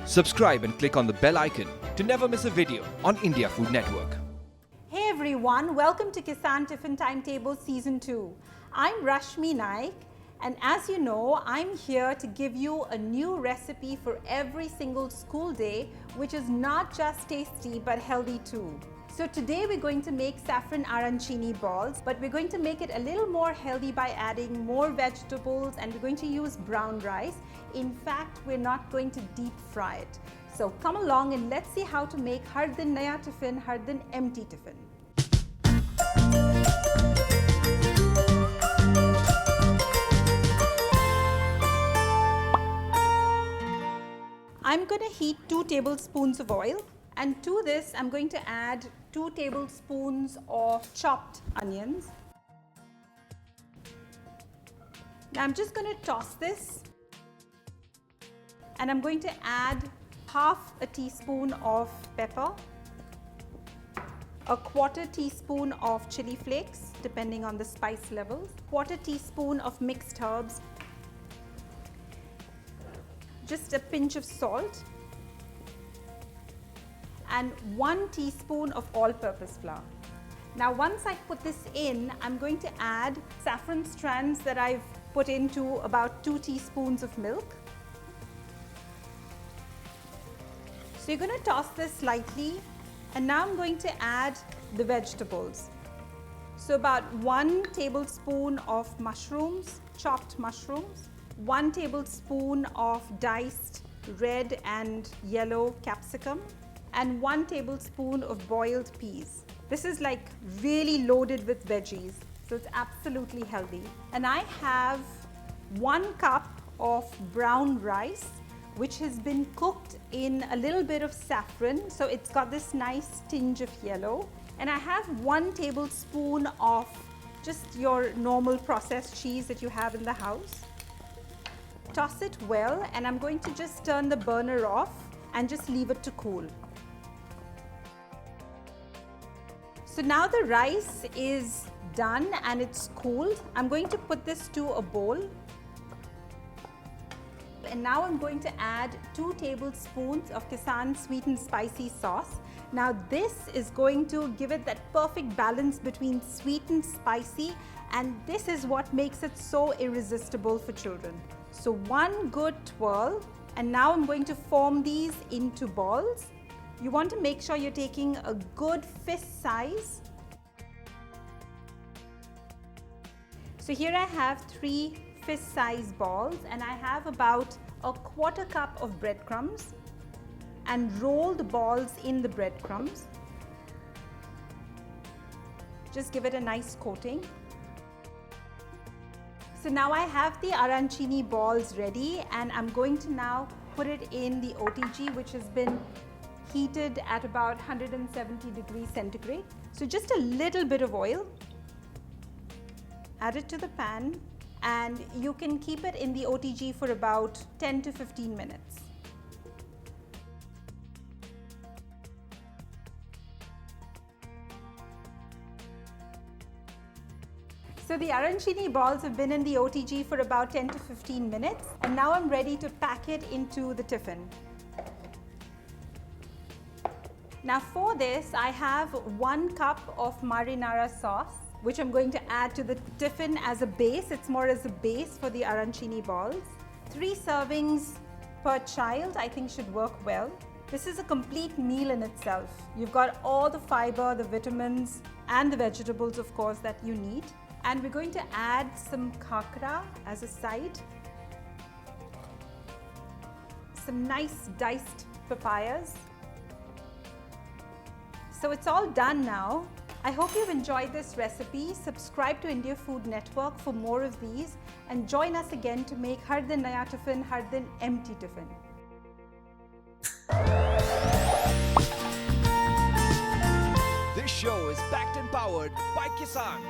Subscribe and click on the bell icon to never miss a video on India Food Network. Hey everyone, welcome to Kissan Tiffin Timetable Season 2. I'm Rashmi Naik, and as you know, I'm here to give you a new recipe for every single school day, which is not just tasty but healthy too. So today we're going to make Saffron Arancini balls, but we're going to make it a little more healthy by adding more vegetables, and we're going to use brown rice. In fact, we're not going to deep fry it. So come along and let's see how to make har din naya tiffin, har din empty tiffin. I'm going to heat 2 tablespoons of oil, and to this I'm going to add 2 tablespoons of chopped onions. Now I'm just going to toss this, and I'm going to add half a teaspoon of pepper, a quarter teaspoon of chili flakes depending on the spice levels, quarter teaspoon of mixed herbs, just a pinch of salt, and 1 teaspoon of all-purpose flour. Now once I put this in, I'm going to add saffron strands that I've put into about 2 teaspoons of milk. So you're going to toss this lightly, and now I'm going to add the vegetables. So about 1 tablespoon of mushrooms, chopped mushrooms, 1 tablespoon of diced red and yellow capsicum, and 1 tablespoon of boiled peas. This is like really loaded with veggies, so it's absolutely healthy. And I have 1 cup of brown rice, which has been cooked in a little bit of saffron, so it's got this nice tinge of yellow. And I have 1 tablespoon of just your normal processed cheese that you have in the house. Toss it well, and I'm going to just turn the burner off and just leave it to cool. So now the rice is done and it's cooled. I'm going to put this to a bowl. And now I'm going to add 2 tablespoons of Kissan sweet and spicy sauce. Now this is going to give it that perfect balance between sweet and spicy, and this is what makes it so irresistible for children. So 1 good twirl, and now I'm going to form these into balls. You want to make sure you're taking a good fist size. So here I have 3 fist size balls, and I have about a quarter cup of breadcrumbs, and roll the balls in the breadcrumbs. Just give it a nice coating. So now I have the arancini balls ready, and I'm going to now put it in the OTG, which has been heated at about 170 degrees centigrade. So just a little bit of oil, add it to the pan, and you can keep it in the OTG for about 10 to 15 minutes. So the arancini balls have been in the OTG for about 10 to 15 minutes, and now I'm ready to pack it into the tiffin. Now for this, I have 1 cup of marinara sauce, which I'm going to add to the tiffin as a base. It's more as a base for the arancini balls. 3 servings per child I think should work well. This is a complete meal in itself. You've got all the fiber, the vitamins, and the vegetables, of course, that you need. And we're going to add some khakra as a side, some nice diced papayas. So it's all done now. I hope you've enjoyed this recipe. Subscribe to India Food Network for more of these, and join us again to make har din naya tiffin, har din empty tiffin. This show is backed and powered by Kissan.